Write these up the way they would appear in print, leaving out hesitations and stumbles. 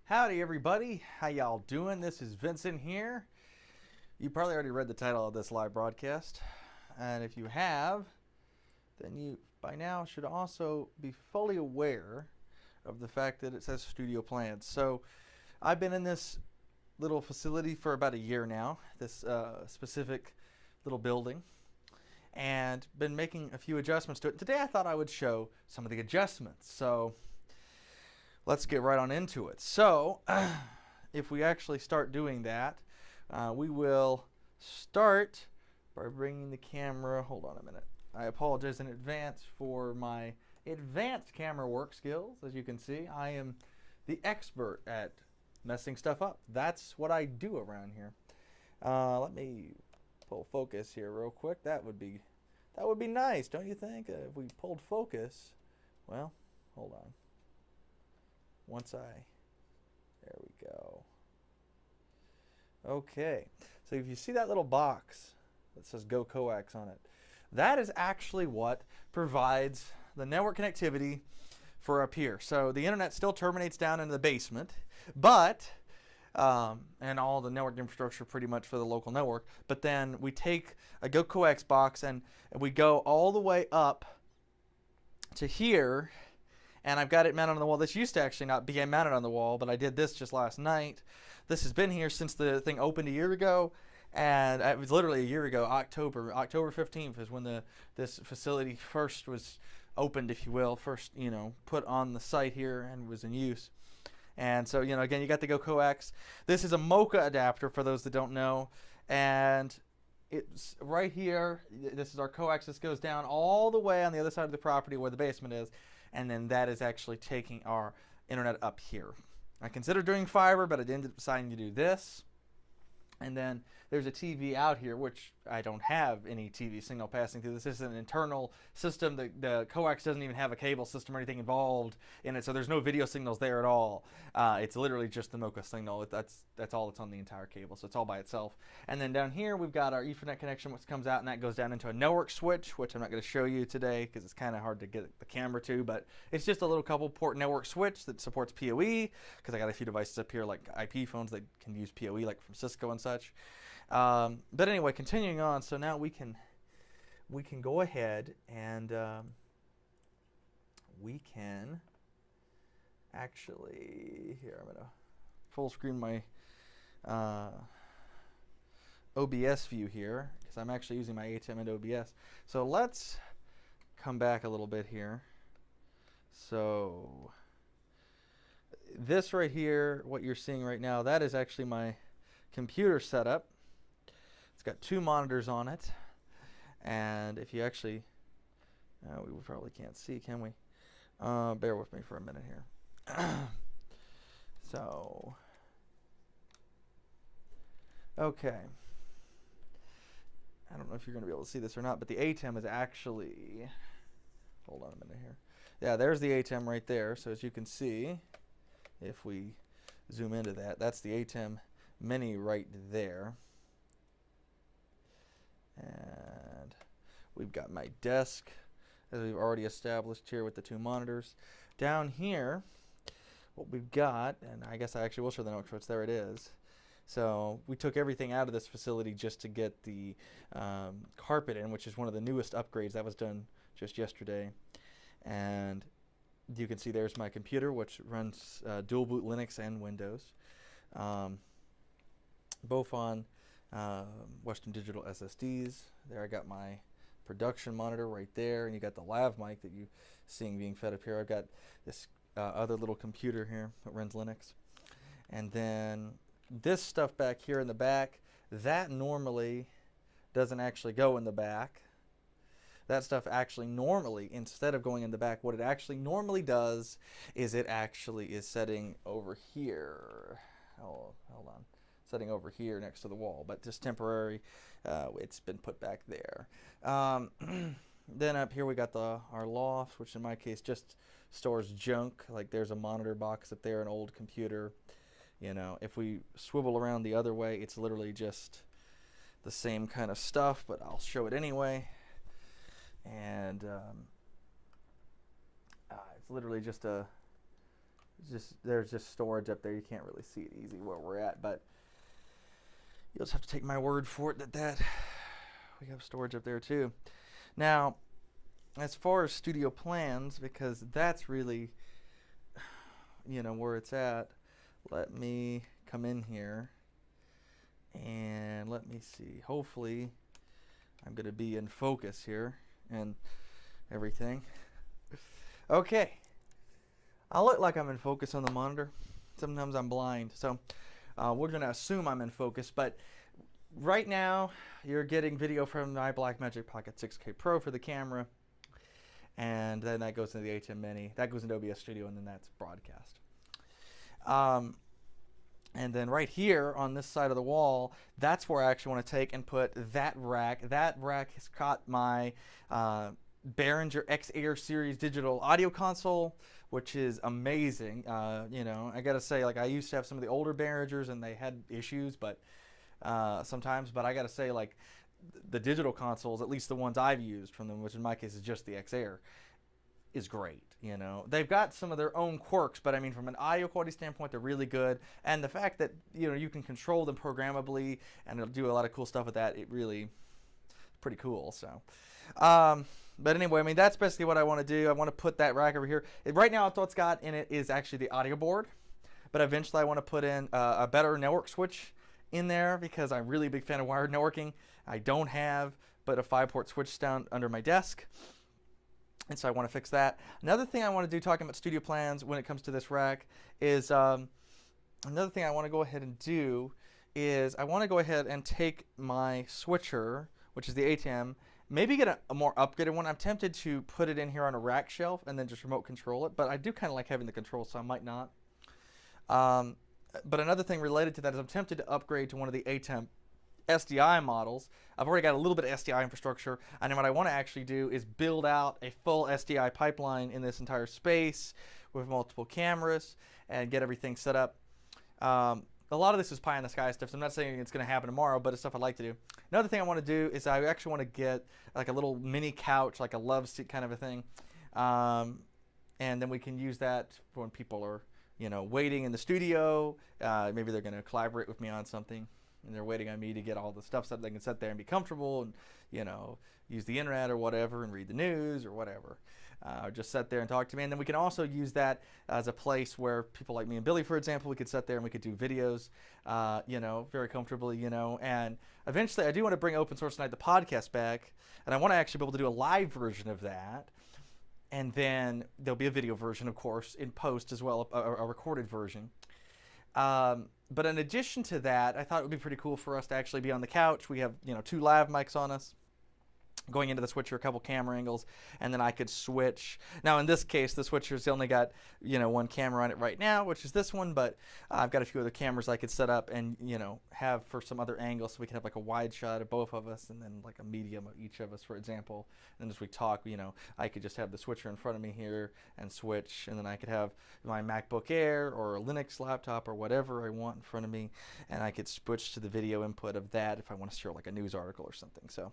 Howdy everybody, how y'all doing? This is Vincent here. You probably already read the title of this live broadcast, and if you have, then you by now should also be fully aware of the fact that it says studio plans. So I've been in this little facility for about a year now, this specific little building, and been making a few adjustments to it. Today I thought I would show some of the adjustments. So let's get right on into it. So if we actually start doing that, we will start by bringing the camera. Hold on a minute. I apologize in advance for my advanced camera work skills. As you can see, I am the expert at messing stuff up. That's what I do around here. Let me pull focus here real quick. That would be nice, don't you think? If we pulled focus, well, hold on. There we go. Okay, so if you see that little box that says Go Coax on it, that is actually what provides the network connectivity for up here. So the internet still terminates down in the basement, but and all the network infrastructure pretty much for the local network, but then we take a Go Coax box and we go all the way up to here. And I've got it mounted on the wall. This used to actually not be mounted on the wall, but I did this just last night. This has been here since the thing opened a year ago, and it was literally a year ago. October 15th is when this facility first was opened, if you will, first put on the site here and was in use. And so again, you got the Go Coax. This is a Mocha adapter for those that don't know, and it's right here. This is our coax. This goes down all the way on the other side of the property where the basement is, and then that is actually taking our internet up here. I considered doing fiber, but I ended up deciding to do this. And then there's a TV out here, which I don't have any TV signal passing through. This is an internal system. The coax doesn't even have a cable system or anything involved in it, so there's no video signals there at all. It's literally just the Mocha signal. That's all that's on the entire cable, so it's all by itself. And then down here we've got our Ethernet connection, which comes out, and that goes down into a network switch, which I'm not going to show you today because it's kind of hard to get the camera to, but it's just a little couple port network switch that supports PoE, because I got a few devices up here like IP phones that can use PoE, like from Cisco and such. But anyway, continuing on, so now we can go ahead and we can actually, here I'm gonna full screen my OBS view here, because I'm actually using my ATEM and OBS. So let's come back a little bit here. So this right here, what you're seeing right now, that is actually my computer setup. It's got two monitors on it, and if you actually, we probably can't see, can we? Bear with me for a minute here. So, okay. I don't know if you're going to be able to see this or not, but the ATEM is actually, hold on a minute here. Yeah, there's the ATEM right there. So as you can see, if we zoom into that, that's the ATEM Mini right there. And we've got my desk, as we've already established here with the two monitors. Down here, what we've got, and I guess I actually will show the network switch. There it is. So we took everything out of this facility just to get the carpet in, which is one of the newest upgrades that was done just yesterday. And you can see there's my computer, which runs dual boot Linux and Windows. Both on Western Digital SSDs. There I got my production monitor right there, and you got the lav mic that you're seeing being fed up here. I've got this other little computer here that runs Linux. And then this stuff back here in the back, that normally doesn't actually go in the back. That stuff actually normally, instead of going in the back, what it actually normally does is it actually is setting over here. Oh, hold on. Setting over here next to the wall, but just temporary. It's been put back there. Then up here we got our loft, which in my case just stores junk. Like there's a monitor box up there, an old computer. If we swivel around the other way, it's literally just the same kind of stuff, but I'll show it anyway. And it's literally just a there's just storage up there. You can't really see it easy where we're at, but you'll just have to take my word for it that we have storage up there too. Now, as far as studio plans, because that's really, where it's at, let me come in here and let me see. Hopefully, I'm going to be in focus here and everything. Okay. I look like I'm in focus on the monitor. Sometimes I'm blind. So we're going to assume I'm in focus. But right now, you're getting video from my Blackmagic Pocket 6K Pro for the camera. And then that goes into the ATEM Mini. That goes into OBS Studio, and then that's broadcast. And then right here on this side of the wall, that's where I actually want to take and put that rack. That rack has caught my Behringer X-Air series digital audio console, which is amazing. I gotta say, like, I used to have some of the older Behringers and they had issues, but sometimes. But I gotta say, like, the digital consoles, at least the ones I've used from them, which in my case is just the X-Air, is great. They've got some of their own quirks, but I mean, from an audio quality standpoint, they're really good. And the fact that you can control them programmably and it'll do a lot of cool stuff with that, it really pretty cool. So. But anyway, I mean, that's basically what I want to do. I want to put that rack over here. Right now, what's got in it is actually the audio board. But eventually, I want to put in a better network switch in there because I'm really a big fan of wired networking. I don't have but a 5-port switch down under my desk. And so I want to fix that. Another thing I want to do, talking about studio plans when it comes to this rack, is another thing I want to go ahead and do is I want to go ahead and take my switcher, which is the ATEM, maybe get a more upgraded one. I'm tempted to put it in here on a rack shelf and then just remote control it, but I do kind of like having the control, so I might not. But another thing related to that is I'm tempted to upgrade to one of the ATEM SDI models. I've already got a little bit of SDI infrastructure, and then what I want to actually do is build out a full SDI pipeline in this entire space with multiple cameras and get everything set up. A lot of this is pie in the sky stuff, so I'm not saying it's going to happen tomorrow, but it's stuff I'd like to do. Another thing I want to do is I actually want to get like a little mini couch, like a love seat kind of a thing, and then we can use that for when people are, waiting in the studio. Maybe they're going to collaborate with me on something, and they're waiting on me to get all the stuff so that they can sit there and be comfortable and, use the internet or whatever and read the news or whatever. Or just sit there and talk to me. And then we can also use that as a place where people like me and Billy, for example, we could sit there and we could do videos, very comfortably, And eventually I do want to bring Open Source Night, the podcast, back. And I want to actually be able to do a live version of that. And then there'll be a video version, of course, in post as well, a recorded version. But in addition to that, I thought it would be pretty cool for us to actually be on the couch. We have, 2 lav mics on us. Going into the switcher, a couple camera angles, and then I could switch. Now, in this case, the switcher's only got, 1 camera on it right now, which is this one, but I've got a few other cameras I could set up and, have for some other angles, so we can have like a wide shot of both of us and then like a medium of each of us, for example. And as we talk, I could just have the switcher in front of me here and switch, and then I could have my MacBook Air or a Linux laptop or whatever I want in front of me, and I could switch to the video input of that if I want to share like a news article or something. So.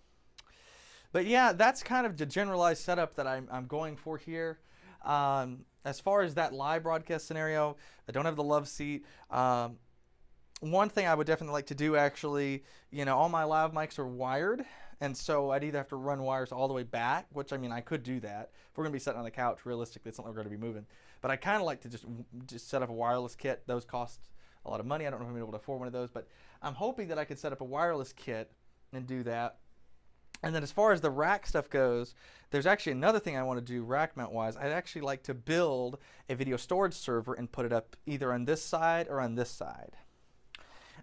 But yeah, that's kind of the generalized setup that I'm going for here. As far as that live broadcast scenario, I don't have the love seat. One thing I would definitely like to do, actually, all my lav mics are wired, and so I'd either have to run wires all the way back, which, I mean, I could do that. If we're going to be sitting on the couch, realistically, it's not like we're going to be moving. But I kind of like to just set up a wireless kit. Those cost a lot of money. I don't know if I'm able to afford one of those, but I'm hoping that I could set up a wireless kit and do that. And then as far as the rack stuff goes, there's actually another thing I want to do rack mount wise. I'd actually like to build a video storage server and put it up either on this side or on this side.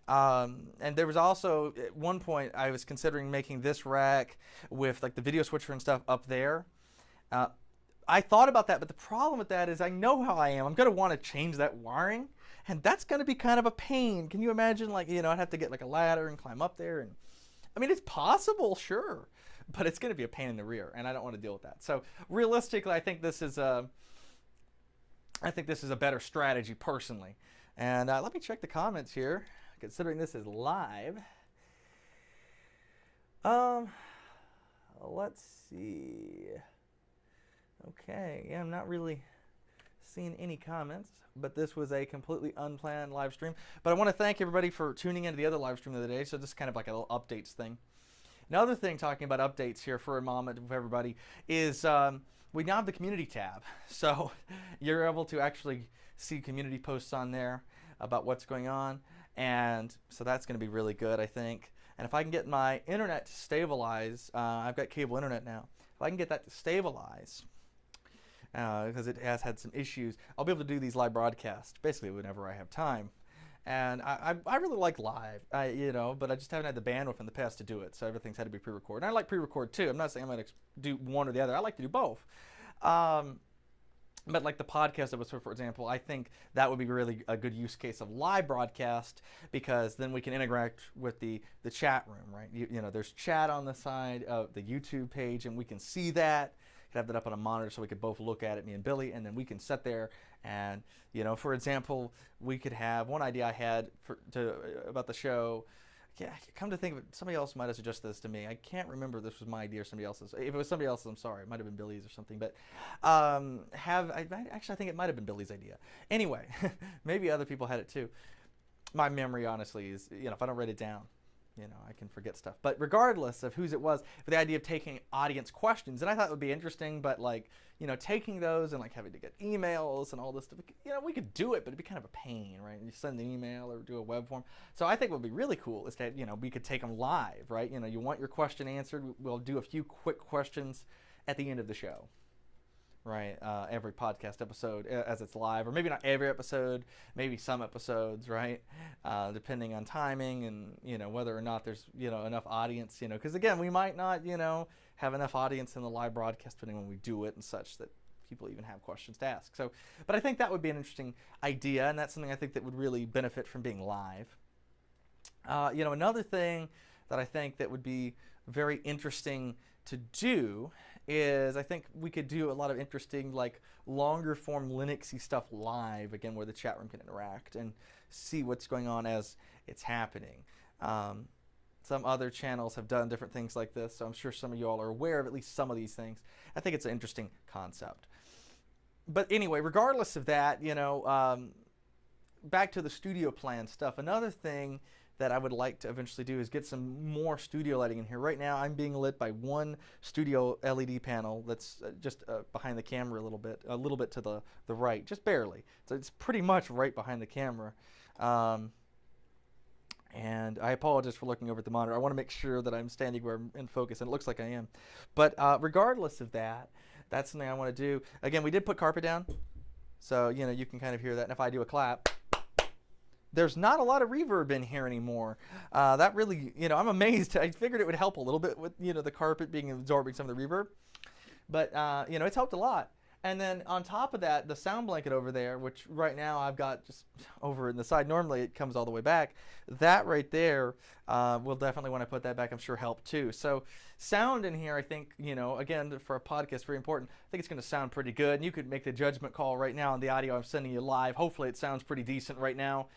And there was also, at one point, I was considering making this rack with like the video switcher and stuff up there. I thought about that, but the problem with that is I know how I am. I'm going to want to change that wiring, and that's going to be kind of a pain. Can you imagine, like, I'd have to get like a ladder and climb up there, and I mean, it's possible, sure, but it's going to be a pain in the rear, and I don't want to deal with that. So realistically, I think this is a better strategy personally. And let me check the comments here, considering this is live. Let's see. Okay, yeah, I'm not really seen any comments, but this was a completely unplanned live stream. But I want to thank everybody for tuning into the other live stream of the day. So this is kind of like a little updates thing. Another thing, talking about updates here for a moment with everybody, is we now have the community tab. So you're able to actually see community posts on there about what's going on. And so that's going to be really good, I think. And if I can get my internet to stabilize, I've got cable internet now. If I can get that to stabilize, because it has had some issues, I'll be able to do these live broadcasts basically whenever I have time. And I really like live, but I just haven't had the bandwidth in the past to do it. So everything's had to be pre-recorded. And I like pre-record too. I'm not saying I'm going to do one or the other. I like to do both. But like the podcast episode, for example, I think that would be really a good use case of live broadcast, because then we can interact with the chat room, right? There's chat on the side of the YouTube page, and we can see that. Could have that up on a monitor so we could both look at it, me and Billy, and then we can sit there and, for example, we could have one idea I had about the show. Yeah, come to think of it, somebody else might have suggested this to me. I can't remember if this was my idea or somebody else's. If it was somebody else's, I'm sorry. It might have been Billy's or something. But actually, I think it might have been Billy's idea. Anyway, maybe other people had it too. My memory, honestly, is, if I don't write it down, I can forget stuff. But regardless of whose it was, for the idea of taking audience questions, and I thought it would be interesting, but taking those and having to get emails and all this stuff, we could do it, but it'd be kind of a pain, right? You send an email or do a web form. So I think what would be really cool is that, we could take them live, right? You want your question answered, we'll do a few quick questions at the end of the show. Right, every podcast episode as it's live, or maybe not every episode, maybe some episodes, right, depending on timing and whether or not there's enough audience, because again, we might not have enough audience in the live broadcast depending when we do it and such that people even have questions to ask. So, but I think that would be an interesting idea, and that's something I think that would really benefit from being live. Another thing that I think that would be very interesting to do is I think we could do a lot of interesting, longer form Linuxy stuff live, again, where the chat room can interact and see what's going on as it's happening. Some other channels have done different things like this, so I'm sure some of you all are aware of at least some of these things. I think it's an interesting concept. But anyway, regardless of that, back to the studio plan stuff, another thing that I would like to eventually do is get some more studio lighting in here. Right now, I'm being lit by one studio LED panel that's just behind the camera a little bit to the right, just barely. So it's pretty much right behind the camera. And I apologize for looking over at the monitor. I want to make sure that I'm standing where I'm in focus, and it looks like I am. But regardless of that, that's something I want to do. Again, we did put carpet down, so you can kind of hear that. And if I do a clap, there's not a lot of reverb in here anymore. That really, I'm amazed. I figured it would help a little bit with, the carpet absorbing some of the reverb. But, it's helped a lot. And then on top of that, the sound blanket over there, which right now I've got just over in the side. Normally it comes all the way back. That right there, we'll definitely want to put that back, I'm sure, help too. So sound in here, I think, again, for a podcast, very important. I think it's going to sound pretty good. And you could make the judgment call right now on the audio I'm sending you live. Hopefully it sounds pretty decent right now.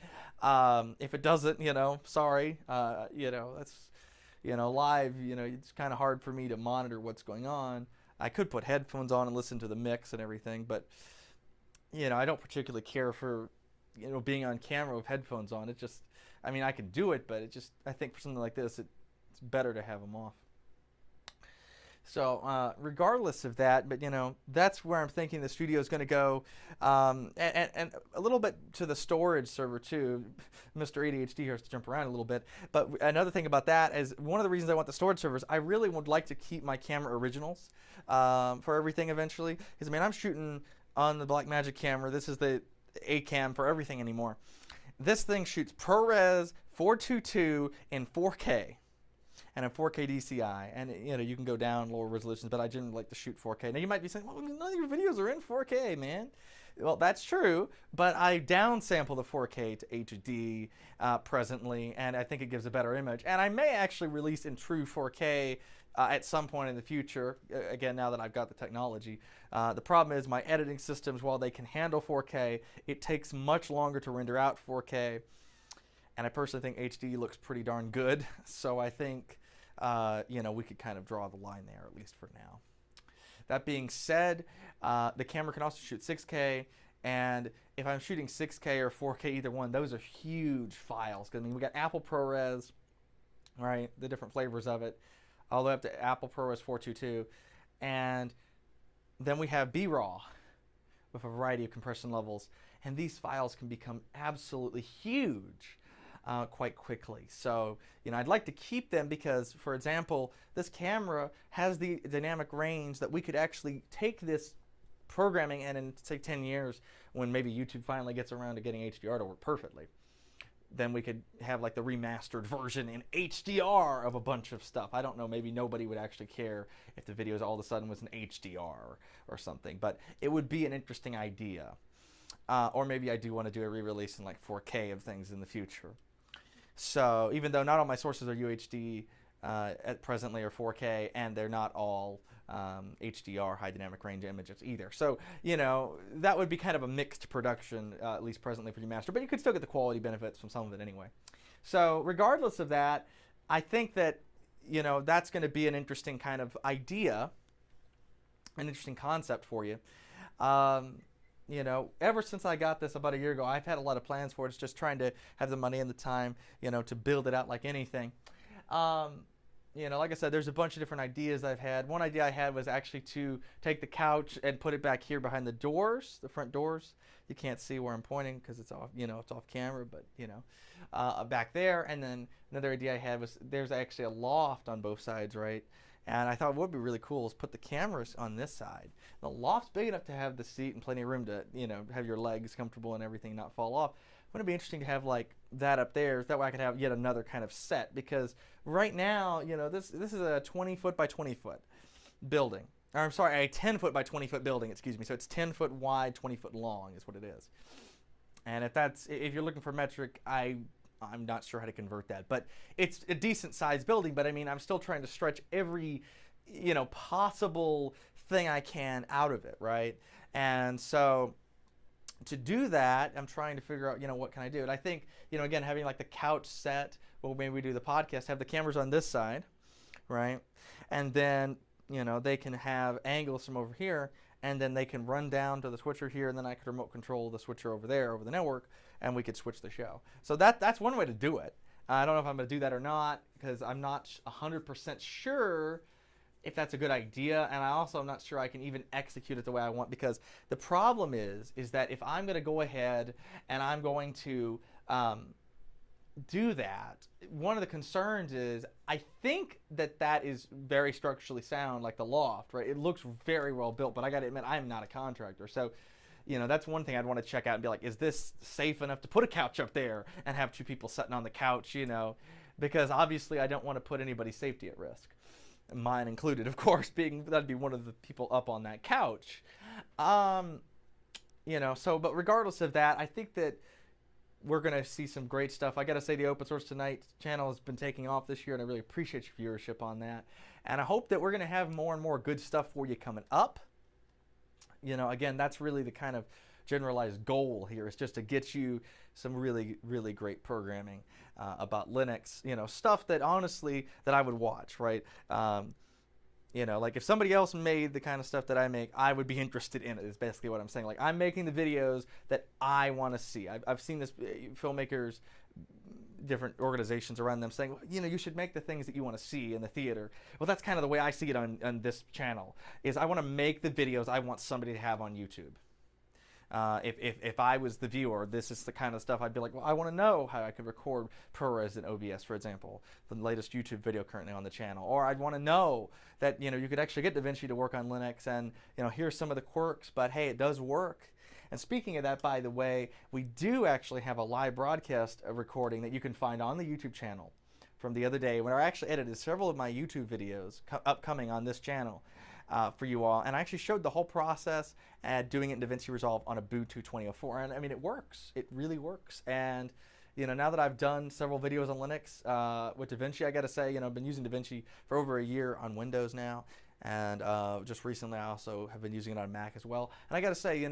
If it doesn't, sorry. That's, live, it's kind of hard for me to monitor what's going on. I could put headphones on and listen to the mix and everything, but, I don't particularly care for, being on camera with headphones on. It just, I can do it, but I think for something like this, it's better to have them off. So regardless of that, but that's where I'm thinking the studio is going to go, and a little bit to the storage server too. Mr. ADHD here has to jump around a little bit, but another thing about that is one of the reasons I want the storage servers. I really would like to keep my camera originals for everything eventually, because I'm shooting on the Blackmagic camera. This is the A cam for everything anymore. This thing shoots ProRes 422 in 4K. And a 4K DCI, and you can go down lower resolutions, but I generally like to shoot 4K. Now you might be saying, well, none of your videos are in 4K, man. Well, that's true, but I downsample the 4K to HD presently, and I think it gives a better image. And I may actually release in true 4K at some point in the future, again, now that I've got the technology. The problem is my editing systems, while they can handle 4K, it takes much longer to render out 4K. And I personally think HD looks pretty darn good, so I think we could kind of draw the line there, at least for now. That being said, the camera can also shoot 6K, And if I'm shooting 6K or 4K, either one, those are huge files. 'Cause, I mean, we got Apple ProRes, right? The different flavors of it, all the way up to Apple ProRes 422, and then we have BRAW with a variety of compression levels, and these files can become absolutely huge quite quickly. So, I'd like to keep them because, for example, this camera has the dynamic range that we could actually take this programming and in, say, 10 years, when maybe YouTube finally gets around to getting HDR to work perfectly, then we could have like the remastered version in HDR of a bunch of stuff. I don't know, maybe nobody would actually care if the videos all of a sudden was in HDR or something, but it would be an interesting idea. Or maybe I do want to do a re-release in like 4K of things in the future. So even though not all my sources are UHD at presently or 4K, and they're not all HDR, high dynamic range images either. So, that would be kind of a mixed production, at least presently for remaster, but you could still get the quality benefits from some of it anyway. So regardless of that, I think that, that's going to be an interesting kind of idea, an interesting concept for you. Ever since I got this about a year ago, I've had a lot of plans for it. It's just trying to have the money and the time, to build it out like anything. Like I said, there's a bunch of different ideas I've had. One idea I had was actually to take the couch and put it back here behind the doors, the front doors. You can't see where I'm pointing because it's off, it's off camera, but, back there. And then another idea I had was there's actually a loft on both sides, right? And I thought what would be really cool is put the cameras on this side. The loft's big enough to have the seat and plenty of room to, have your legs comfortable and everything not fall off. Wouldn't it be interesting to have like that up there? That way I could have yet another kind of set, because right now, this is a 20 foot by 20 foot building. Or, I'm sorry, a 10 foot by 20 foot building, excuse me. So it's 10 foot wide, 20 foot long is what it is. And if you're looking for metric, I'm not sure how to convert that, but it's a decent sized building. But I mean, I'm still trying to stretch every, possible thing I can out of it, right? And so to do that, I'm trying to figure out, what can I do? And I think, again, having like the couch set, well, maybe we do the podcast, have the cameras on this side, right? And then, they can have angles from over here, and then they can run down to the switcher here, and then I could remote control the switcher over there, over the network, and we could switch the show. So that's one way to do it. I don't know if I'm going to do that or not, because I'm not 100% sure if that's a good idea, and I also am not sure I can even execute it the way I want, because the problem is that if I'm going to go ahead and I'm going to do that, one of the concerns is I think that is very structurally sound, like the loft, right? It looks very well built, but I got to admit, I'm not a contractor, so that's one thing I'd want to check out and be like, is this safe enough to put a couch up there and have two people sitting on the couch, because obviously I don't want to put anybody's safety at risk. Mine included, of course, that'd be one of the people up on that couch. But regardless of that, I think that we're going to see some great stuff. I got to say, the Open Source Tonight channel has been taking off this year, and I really appreciate your viewership on that. And I hope that we're going to have more and more good stuff for you coming up. Again, that's really the kind of generalized goal here, is just to get you some really, really great programming about Linux, stuff that honestly that I would watch, right? Like if somebody else made the kind of stuff that I make, I would be interested in it, is basically what I'm saying. Like, I'm making the videos that I want to see. I've seen this, filmmakers, different organizations around them saying, you should make the things that you want to see in the theater. Well, that's kind of the way I see it on this channel, is I want to make the videos I want somebody to have on YouTube. If I was the viewer, this is the kind of stuff I'd be like, well, I want to know how I could record ProRes and OBS, for example, the latest YouTube video currently on the channel. Or I'd want to know that, you could actually get DaVinci to work on Linux, and, here's some of the quirks, but hey, it does work. And speaking of that, by the way, we do actually have a live broadcast recording that you can find on the YouTube channel from the other day, when I actually edited several of my YouTube videos upcoming on this channel. For you all, and I actually showed the whole process and doing it in DaVinci Resolve on Ubuntu 2004, and I mean, it works. It really works. And now that I've done several videos on Linux with DaVinci, I got to say, I've been using DaVinci for over a year on Windows now, and just recently I also have been using it on Mac as well. And I got to say,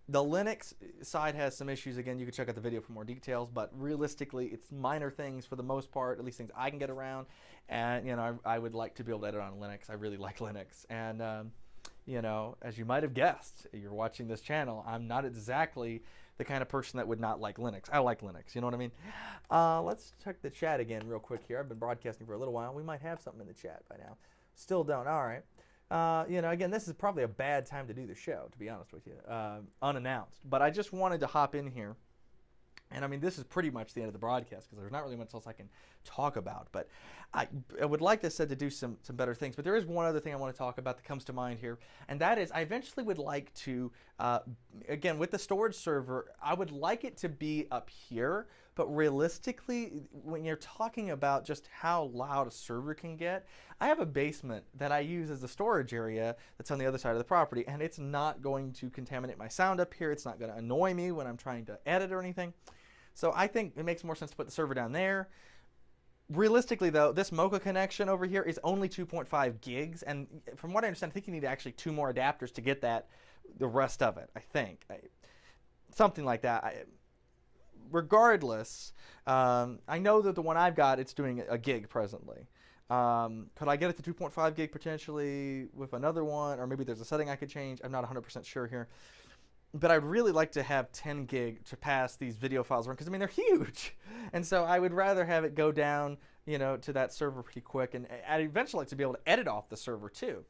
the Linux side has some issues. Again, you can check out the video for more details, but realistically, it's minor things for the most part, at least things I can get around. And, I would like to be able to edit on Linux. I really like Linux. And, You know, as you might have guessed, you're watching this channel, I'm not exactly the kind of person that would not like Linux. I like Linux, you know what I mean? Let's check the chat again real quick here. I've been broadcasting for a little while. We might have something in the chat by now. Still don't. All right. You know, again, this is probably a bad time to do the show, to be honest with you, unannounced. But I just wanted to hop in here. And I mean, this is pretty much the end of the broadcast because there's not really much else I can talk about. But I would like, as I said, to do some better things. But there is one other thing I want to talk about that comes to mind here. And that is I eventually would like to, again, with the storage server, I would like it to be up here. But realistically, when you're talking about just how loud a server can get, I have a basement that I use as a storage area that's on the other side of the property. And it's not going to contaminate my sound up here. It's not going to annoy me when I'm trying to edit or anything. So I think it makes more sense to put the server down there. Realistically, though, this Mocha connection over here is only 2.5 gigs. And from what I understand, I think you need actually 2 more adapters to get that, the rest of it, I think. Something like that. Regardless, I know that the one I've got, it's doing a gig presently. Could I get it to 2.5 gig potentially with another one? Or maybe there's a setting I could change. I'm not 100% sure here. But I'd really like to have 10 gig to pass these video files around because, I mean, they're huge. And so I would rather have it go down, you know, to that server pretty quick. And I'd eventually like to be able to edit off the server too.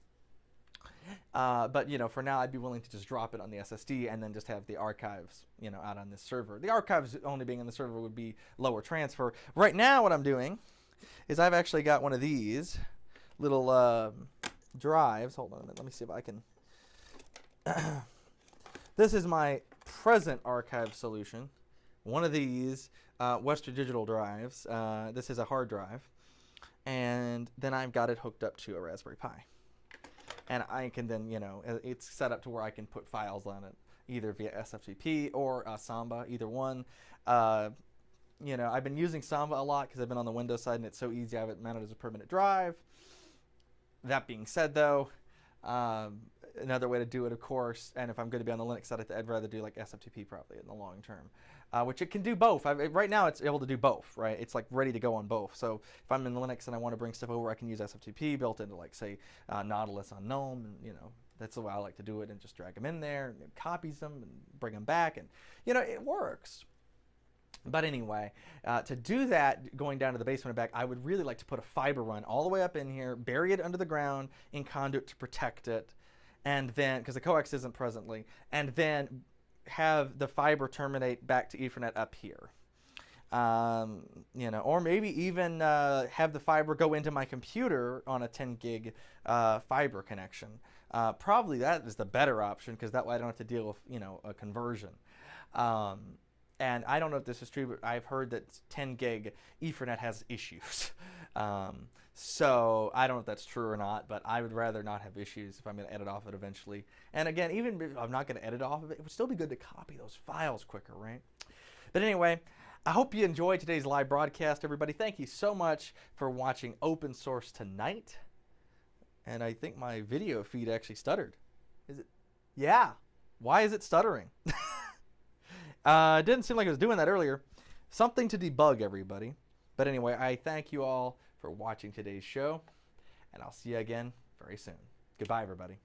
But, you know, for now, I'd be willing to just drop it on the SSD and then just have the archives, you know, out on this server. The archives only being in the server would be lower transfer. Right now, what I'm doing is I've actually got one of these little drives. Hold on a minute. Let me see if I can... This is my present archive solution. One of these Western Digital drives. This is a hard drive. And then I've got it hooked up to a Raspberry Pi. And I can then, you know, it's set up to where I can put files on it, either via SFTP or Samba, either one. You know, I've been using Samba a lot because I've been on the Windows side and it's so easy. I have it mounted as a permanent drive. That being said, though, another way to do it, of course, and if I'm going to be on the Linux side, I'd rather do like SFTP probably in the long term, which it can do both. Right now, it's able to do both, right? It's like ready to go on both. So if I'm in Linux and I want to bring stuff over, I can use SFTP built into like, say, Nautilus on GNOME, and, you know, that's the way I like to do it, and just drag them in there, and it copies them, and bring them back, and, you know, it works. But anyway, to do that, going down to the basement and back, I would really like to put a fiber run all the way up in here, bury it under the ground in conduit to protect it, and then, because the coax isn't presently, and then have the fiber terminate back to Ethernet up here. You know, or maybe even have the fiber go into my computer on a 10 gig fiber connection. Probably that is the better option because that way I don't have to deal with, you know, a conversion. And I don't know if this is true, but I've heard that 10 gig Ethernet has issues. So I don't know if that's true or not, but I would rather not have issues if I'm going to edit off it eventually. And again, even if I'm not going to edit off of it, it would still be good to copy those files quicker, right? But anyway, I hope you enjoyed today's live broadcast, everybody. Thank you so much for watching Open Source Tonight. And I think my video feed actually stuttered. Is it? Yeah. Why is it stuttering? It didn't seem like it was doing that earlier. Something to debug, everybody. But anyway, I thank you all for watching today's show, and I'll see you again very soon. Goodbye, everybody.